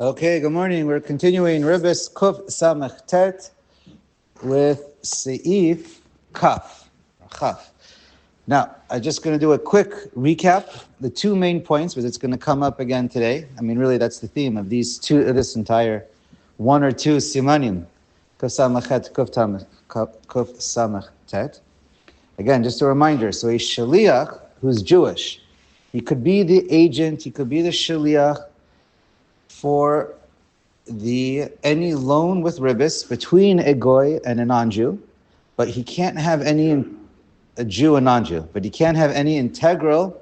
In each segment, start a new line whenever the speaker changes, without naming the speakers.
Okay, good morning. We're continuing Ribis Kuf Samach Tet with Seif Kaf. Chaf. Now, I'm just going to do a quick recap, the two main points, because it's going to come up again today. I mean, really, that's the theme of this entire one or two simanim. Kuf Samach Tet, Kuf Samach Tet. Again, just a reminder. So a shaliach who's Jewish, he could be the agent, he could be the shaliach for any loan with ribis between a goy and a non-Jew, but he can't have a Jew and non-Jew, but he can't have any integral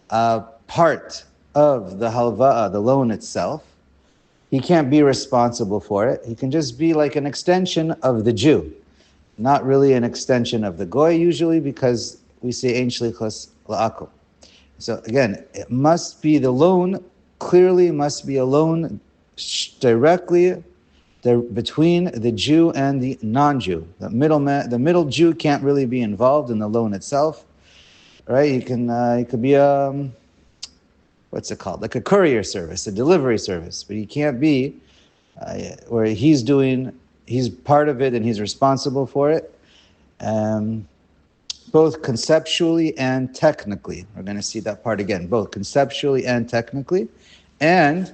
part of the halva'a, the loan itself. He can't be responsible for it. He can just be like an extension of the Jew, not really an extension of the goy usually, because we say ein shlichus la'akol. So again, it must be the loan. Clearly, must be a loan directly between the Jew and the non-Jew. The middle Jew can't really be involved in the loan itself, right? He could be what's it called? Like a courier service, a delivery service, but he can't be where he's part of it and he's responsible for it. Both conceptually and technically. We're going to see that part again, both conceptually and technically. And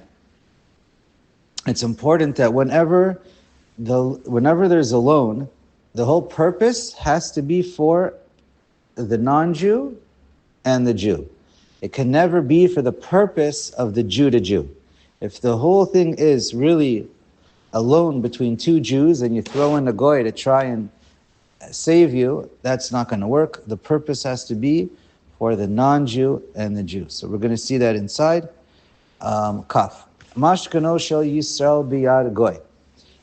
it's important that whenever there's a loan, the whole purpose has to be for the non-Jew and the Jew. It can never be for the purpose of the Jew to Jew. If the whole thing is really a loan between two Jews and you throw in a goy to try and save you, that's not going to work. The purpose has to be for the non-Jew and the Jew. So we're going to see that inside. Kaf. Mashkano shel Yisrael biyad goy.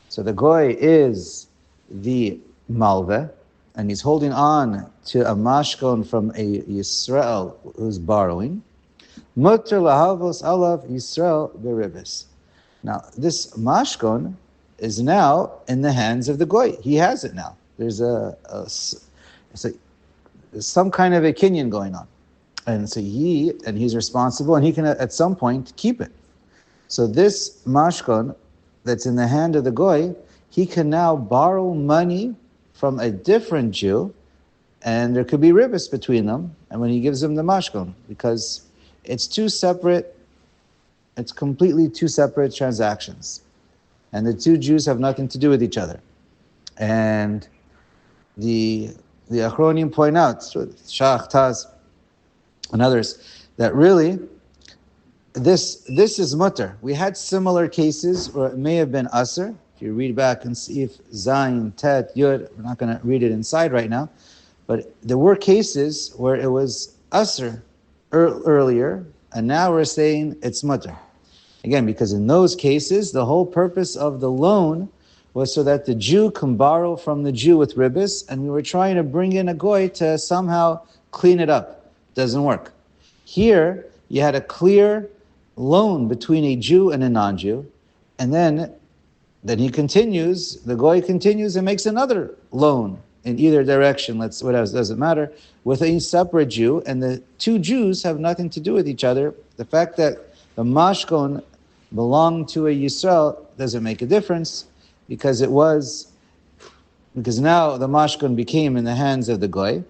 So the goy is the malveh, and he's holding on to a mashkon from a Yisrael who's borrowing. Mutter lahavos alav Yisrael beribis. Now this mashkon is now in the hands of the goy. He has it now. There's some kind of a kinyan going on. And so he's responsible, and he can at some point keep it. So this mashkon that's in the hand of the goy, he can now borrow money from a different Jew, and there could be ribis between them, and when he gives him the mashkon, because it's completely two separate transactions. And the two Jews have nothing to do with each other. And the Achronim point out, Shach, Taz, and others, that really this is mutter. We had similar cases where it may have been aser. If you read back and see if Zayin, Tet, Yud, we're not going to read it inside right now, but there were cases where it was aser earlier, and now we're saying it's mutter. Again, because in those cases, the whole purpose of the loan was so that the Jew can borrow from the Jew with ribis, and we were trying to bring in a goy to somehow clean it up. Doesn't work. Here, you had a clear loan between a Jew and a non-Jew, and then he continues, the goy continues and makes another loan in either direction, doesn't matter, with a separate Jew, and the two Jews have nothing to do with each other. The fact that the mashkon belonged to a Yisrael doesn't make a difference, because now the mashkon became in the hands of the goy,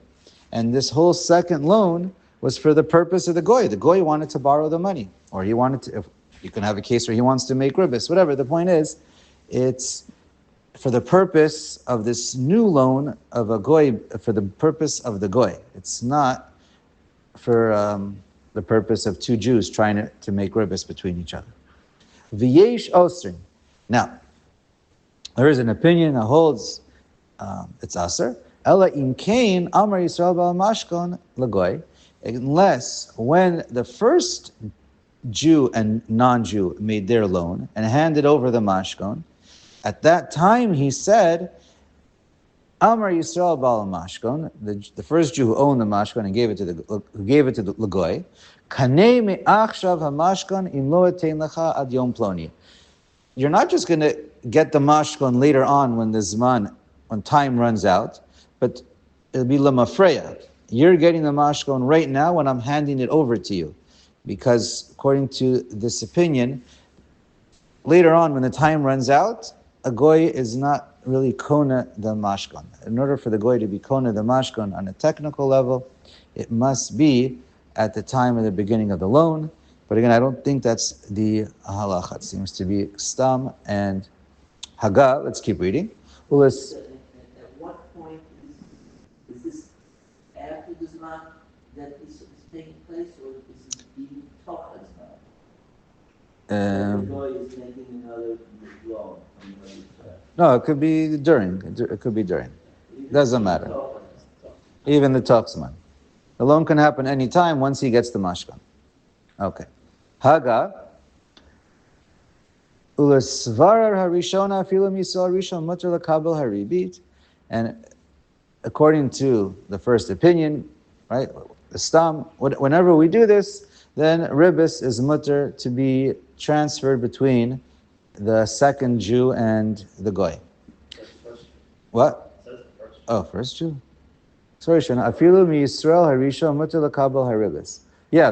and this whole second loan was for the purpose of the goy. The goy wanted to borrow the money, or he wanted to. If you can have a case where he wants to make ribis, whatever. The point is, it's for the purpose of this new loan of a goy, for the purpose of the goy. It's not for the purpose of two Jews trying to make ribis between each other. V'yesh osrin. Now, there is an opinion that holds it's aser. Ela im kain amar Yisrael ba'al mashkon lagoy. Unless when the first Jew and non-Jew made their loan and handed over the mashkon, at that time he said, Amar Yisrael ba'al mashkon, the first Jew who owned the mashkon and gave it to the lagoy, kanei me'achshav hamashkon im lo etein lecha ad yom ploni. You're not just going to get the mashkon later on when time runs out, but it'll be lemafreya. You're getting the mashkon right now when I'm handing it over to you. Because according to this opinion, later on, when the time runs out, a goy is not really kona the mashkan. In order for the goy to be kona the mashkan on a technical level, it must be at the time of the beginning of the loan. But again, I don't think that's the halacha. It seems to be stam and haga. Let's keep reading. Well, let's.
At what point is this after the Zman that is taking place, or is it being taught as well? The guy is making another loan.
No, it could be during. It could be during. Doesn't matter. Even the Toxman. The loan can happen anytime once he gets the mashkan. Okay. Haga. Ulasvarar harishona filam yisrael rishon mutter lakabel haribit. And according to the first opinion, right, the stam, whenever we do this, then ribis is mutter to be transferred between the second Jew and the goy. What? Oh, first Jew. Sorry, Shana. Afilu mi Yisrael harishon mutter lakabel haribis. Yeah,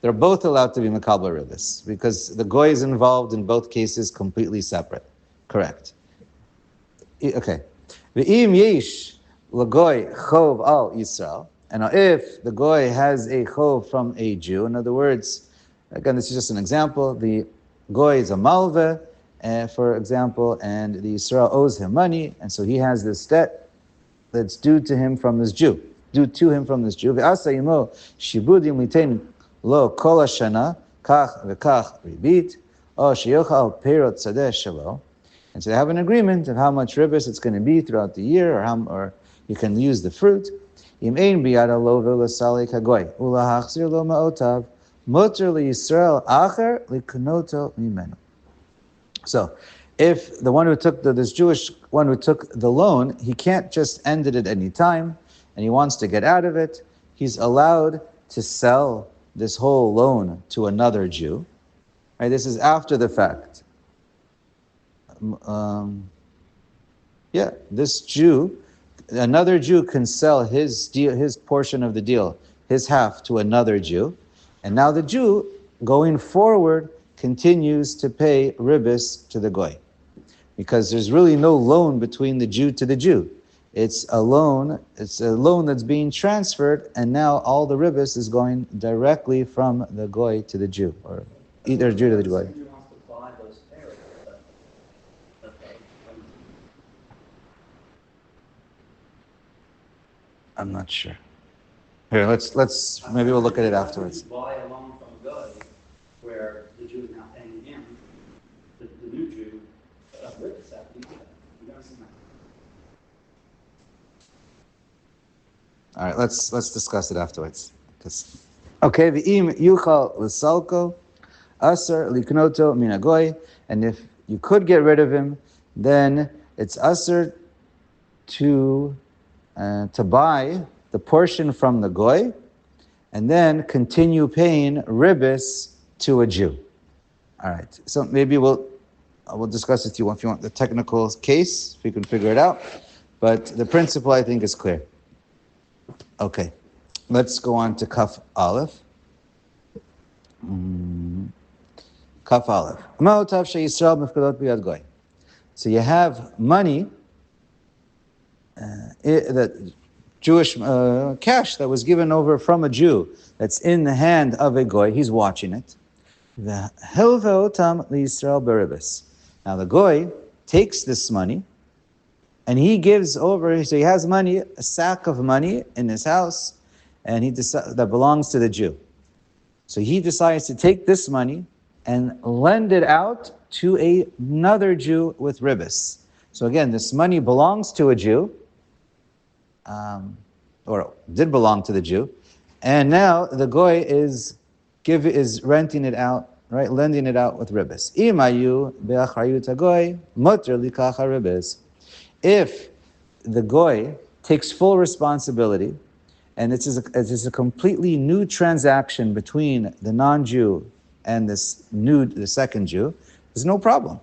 they're both allowed to be makabel ribis because the goy is involved in both cases, completely separate. Correct. Okay. V'im yesh lagoy chov al Yisrael. And now if the goy has a chov from a Jew, in other words, again, this is just an example, the goy is a malveh, for example, and the Yisrael owes him money, and so he has this debt that's due to him from this Jew. V'asa yimo shibudim litain lo kol hashana kach v'kach ribit o sheyochal perot tzadeh shelo. And so they have an agreement of how much ribis it's going to be throughout the year, or you can use the fruit. Im ein biyada lo v'lasali kagoy ulahachzir lo ma'otav muter liyisrael acher liknoto mimenu. So, if the one who took this Jewish one who took the loan, he can't just end it at any time, and he wants to get out of it, he's allowed to sell this whole loan to another Jew. Right? This is after the fact. This Jew, another Jew can sell his portion of the deal, his half, to another Jew, and now the Jew, going forward, continues to pay ribis to the goy, because there's really no loan between the Jew to the Jew. It's a loan that's being transferred, and now all the ribis is going directly from the goy to the Jew, or either Jew to the goy. I'm not sure. Here, let's maybe we'll look at it afterwards.
Buy a loan from a guy where the Jew is now paying him, the new Jew, ribis have to do that. You never seen that.
All right, let's discuss it afterwards. Okay, v'im yuchal l'salko aser liknoto minagoy, and if you could get rid of him, then it's aser to buy the portion from the goy, and then continue paying ribis to a Jew. All right, so maybe we'll discuss it with you if you want the technical case, if you can figure it out. But the principle, I think, is clear. Okay, let's go on to Kaf Aleph. Kaf Aleph. So you have money, that Jewish cash that was given over from a Jew that's in the hand of a goy. He's watching it. Now the goy takes this money and he gives over. So he has money, a sack of money in his house, and that belongs to the Jew. So he decides to take this money and lend it out to another Jew with ribis. So again, this money belongs to a Jew. Or did belong to the Jew, and now the goy is renting it out, right, lending it out with ribis. Imayu be'achrayut hagoy muter likach haribis. If the goy takes full responsibility, and it is a completely new transaction between the non-Jew and the second Jew, there's no problem,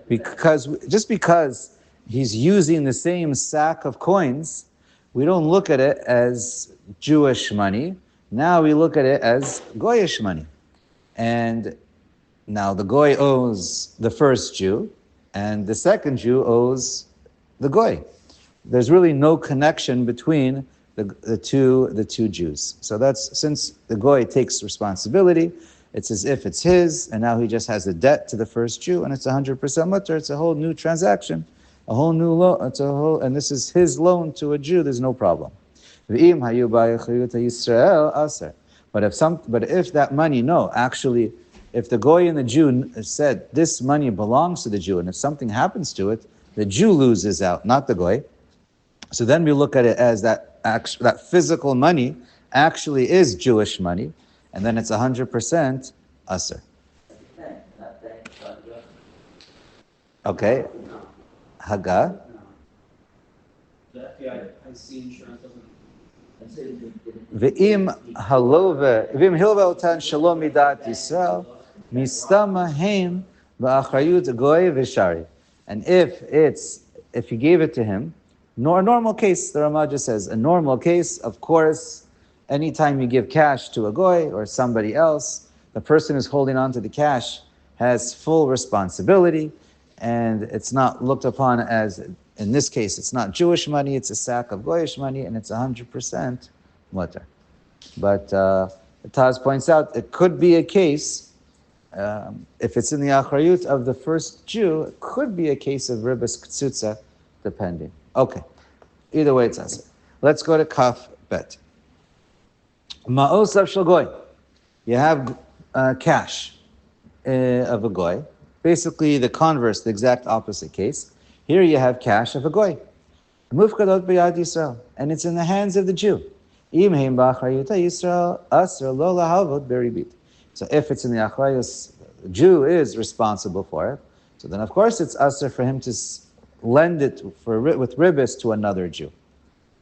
because he's using the same sack of coins. We don't look at it as Jewish money. Now we look at it as Goyish money. And Now the goy owes the first Jew, and the second Jew owes the goy. There's really no connection between the two Jews. So that's, since the goy takes responsibility, it's as if it's his, and now he just has a debt to the first Jew, and it's 100% mutter. It's a whole new transaction, a whole new loan. It's a whole, and this is his loan to a Jew. There's no problem. But if that money, no, actually, if the goy and the Jew said this money belongs to the Jew, and if something happens to it, the Jew loses out, not the goy. So then we look at it as that physical money actually is Jewish money, and then it's 100% aser. Okay, Haga.
The FBI, I see insurance doesn't.
V'im hilva otan shalom midat Yisrael mistama heim ba'achrayut goy v'shari. And if you gave it to him, a normal case, the Ramah just says, a normal case, of course, anytime you give cash to a goy or somebody else, the person who's holding on to the cash has full responsibility, and it's not looked upon as, in this case, it's not Jewish money, it's a sack of goyish money, and it's 100% mutter. But Taz points out, it could be a case, if it's in the achrayut of the first Jew, it could be a case of ribas ktsutza, depending. Okay, either way it's answered. Let's go to Kaf Bet. Ma'osav shel goy. You have cash of a goy. Basically the converse, the exact opposite case. Here you have cash of a goy. Mufkadot b'yad Yisrael, and it's in the hands of the Jew. Im heim b'achrayut Yisrael aser lo lahavot beribit. So if it's in the achrayus, the Jew is responsible for it. So then of course it's aser for him to lend it with ribis to another Jew.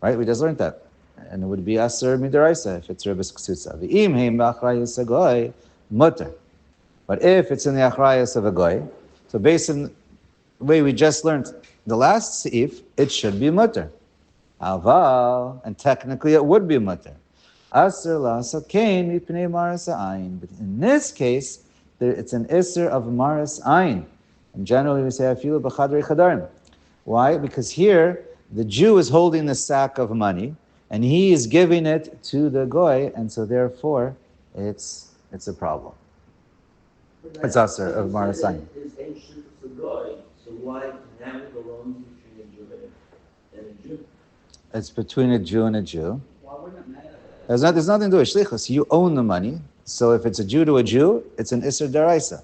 Right? We just learned that. And it would be aser midaraisa if it's ribis ksutsa. V'im heim b'achrayus a goy mutter. But if it's in the achrayus of a goy, so based on the way we just learned the last seif, it should be mutter. Aval, and technically it would be mutter. Aser la'asat kain mipnei maras ayin. But in this case, it's an iser of maras ayin. And generally we say afilu b'chadrei chadarim. Why? Because here the Jew is holding the sack of money, and he is giving it to the goy, and so therefore it's a problem. It's aser of maras ayin.
Is ancient to goy, so why now it belongs between a Jew and a Jew?
It's between a Jew and a Jew.
Why wouldn't it matter?
There's nothing to do with shlichus. You own the money, so if it's a Jew to a Jew, it's an iser daraisa.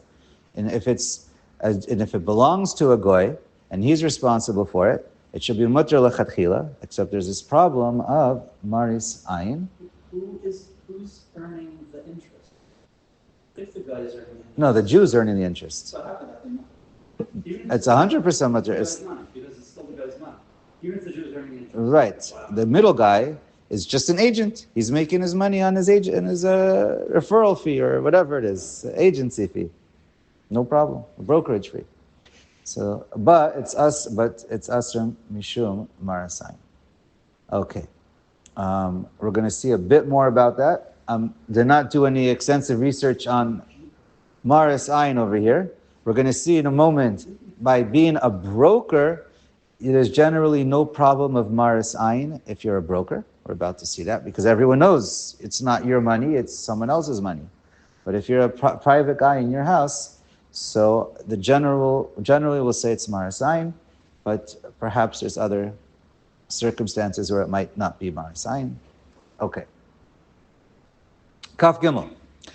And if it belongs to a goy and he's responsible for it, it should be mutter lechatchila. Except there's this problem of maris ayin.
Who's earning the interest? If the guy is earning the interest.
No, the Jew's earning the interest.
So how could that be mutter?
It's 100% mutter.
Because it's still the guy's money. Even if the Jew is earning the interest.
Right.
Wow.
The middle guy is just an agent. He's making his money on his agent and his referral fee or whatever it is, agency fee. No problem. A brokerage fee. So, but it's asr mishum marasayin. Okay. We're going to see a bit more about that. Did not do any extensive research on maras ayin over here. We're going to see in a moment, by being a broker, there's generally no problem of maras ayin if you're a broker. We're about to see that because everyone knows it's not your money, it's someone else's money. But if you're a private guy in your house, so the generally will say it's maras ayin, but perhaps there's other circumstances where it might not be maras ayin. Okay. Kaf Gimel.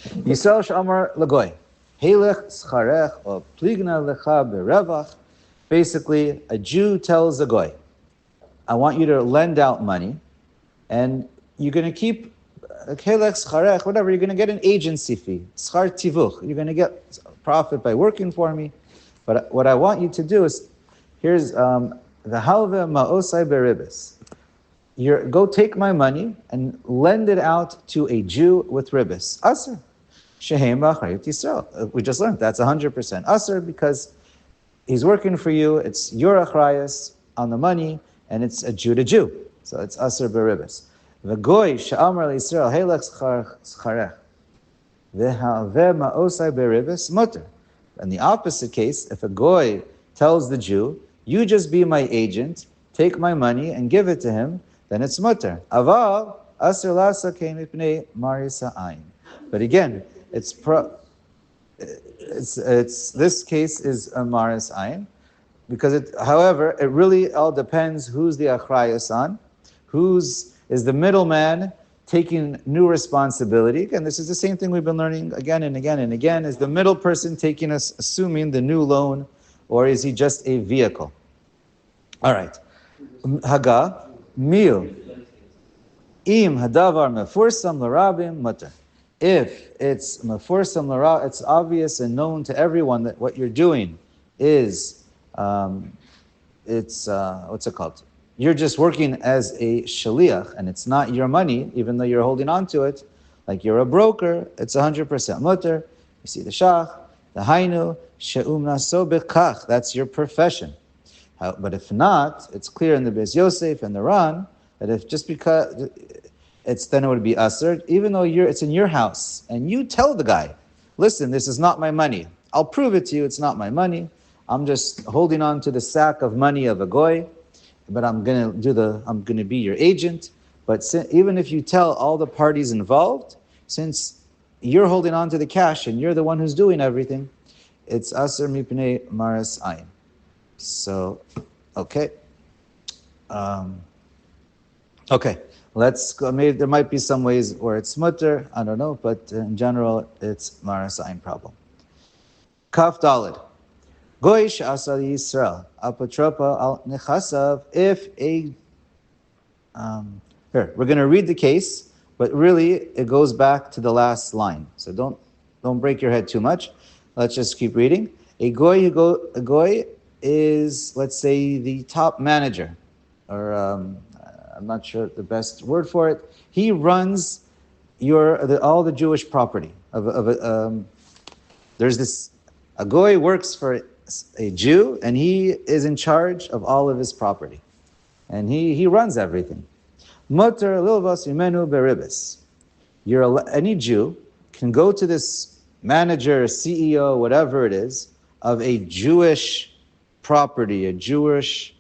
Yisrael she'amar lagoy. Heilech scharech or pligna lecha berevach. Basically, a Jew tells a goy, I want you to lend out money, and you're going to keep heilech scharech, whatever, you're going to get an agency fee, schar tivuch. You're going to get profit by working for me. But what I want you to do is, here's the halve ma'osai beribis. Go take my money and lend it out to a Jew with ribis. Aser. Shehem b'achrayut Yisrael. We just learned that's 100% aser because he's working for you. It's your achrayus on the money, and it's a Jew to Jew. So it's aser beribis. V'goy she'amar Yisrael heilech scharech. Ve'ha'aveh ma'osai beribis mutter. In the opposite case, if a goy tells the Jew, you just be my agent, take my money and give it to him, then it's mutter. Aval asir lasa ke'mipnei marisa ayin. But again, it's this case is a maris ayin, because however, it really all depends who's the achrayus on, who's is the middleman taking new responsibility. And this is the same thing we've been learning again and again and again. Is the middle person taking us, assuming the new loan, or is he just a vehicle? All right. Haga, mil. Im hadavar mefursam larabim mutter. If it's mefursam larab, it's obvious and known to everyone that what you're doing is, what's it called? You're just working as a shaliach, and it's not your money, even though you're holding on to it. Like you're a broker, it's 100% mutter. You see the shach, the hainu, she'um naso bekach. That's your profession. But if not, it's clear in the Beis Yosef and the Ran that if just because then it would be asr, even though it's in your house, and you tell the guy, listen, this is not my money. I'll prove it to you. It's not my money. I'm just holding on to the sack of money of a goy, but I'm gonna be your agent. But even if you tell all the parties involved, since you're holding on to the cash and you're the one who's doing everything, it's asr mipnei maras ayin. So, okay. Okay, let's go. Maybe there might be some ways where it's mutter, I don't know, but in general, it's maras ayin problem. Kaf dalid. Goy she'asal Yisrael apotropa al nechasav. If a here we're going to read the case, but really it goes back to the last line. So don't break your head too much. Let's just keep reading. A goy is, let's say, the top manager, or I'm not sure the best word for it. He runs all the Jewish property there's this. A goy works for a Jew, and he is in charge of all of his property, and he runs everything. Mutter lilvas imenu beribis. Any Jew can go to this manager, CEO, whatever it is, of a Jewish property, a Jewish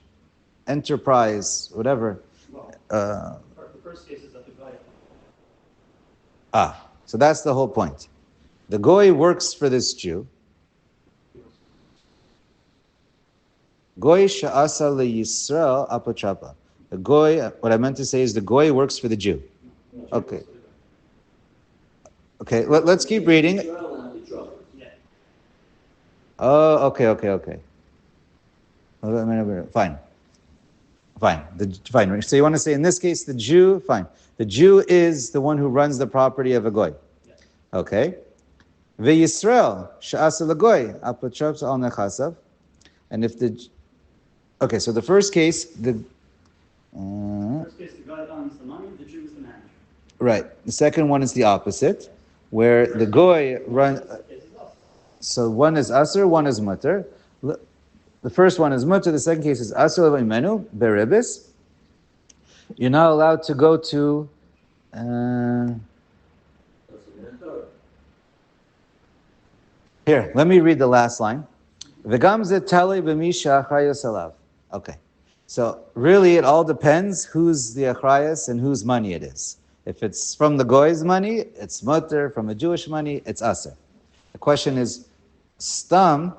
enterprise, whatever.
The first case is that the guy.
So that's the whole point. The goy works for this Jew. Goy she'asa leYisrael apotrapa. The goy, what I meant to say is the goy works for the Jew. Okay. Okay, let's keep reading. Oh, okay. Fine. Fine. So you want to say in this case the Jew? Fine. The Jew is the one who runs the property of a goy. Okay. VeYisrael she'asa legoy apotrapa al nechasav. And if so the first case, the
guy owns the money, the Jew is the manager.
Right. The second one is the opposite, where the goy runs. So one is asr, one is mutter. The first one is mutter. The second case is asr le'imenu beribis. You're not allowed to go to. Here, let me read the last line. V'gam ze tali b'misha achrayus alav. Okay, so really it all depends who's the achrayus and whose money it is. If it's from the goy's money, it's mutter. From a Jewish money, it's aser. The question is, stam,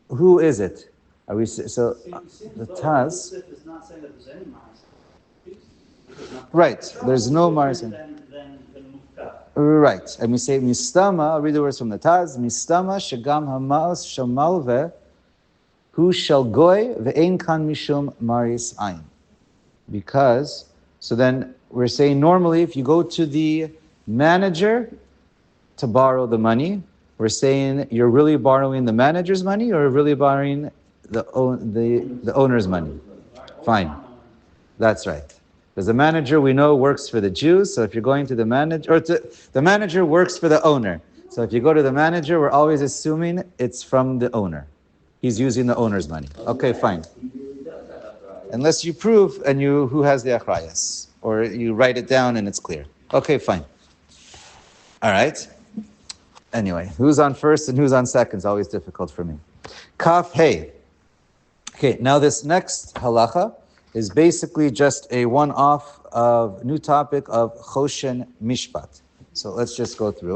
who is it? Are we the Taz?
Is not saying that there's any maris.
Right, there's no maris. Right, and we say mistama. I'll read the words from the Taz. Mistama shegam hamaos shamalve. Who shall goy ve'ein kan mishum maris ayin? Because, so then we're saying normally if you go to the manager to borrow the money, we're saying you're really borrowing the manager's money or really borrowing the owner's money. Fine, that's right. Because the manager we know works for the Jews, so if you're going to the manager, the manager works for the owner. So if you go to the manager, we're always assuming it's from the owner. He's using the owner's money. Okay, fine. Unless you prove who has the achrayas, or you write it down and it's clear. Okay, fine. All right. Anyway, who's on first and who's on second is always difficult for me. Kaf Hey. Okay, now this next halacha is basically just a one-off of new topic of Choshen Mishpat. So let's just go through it.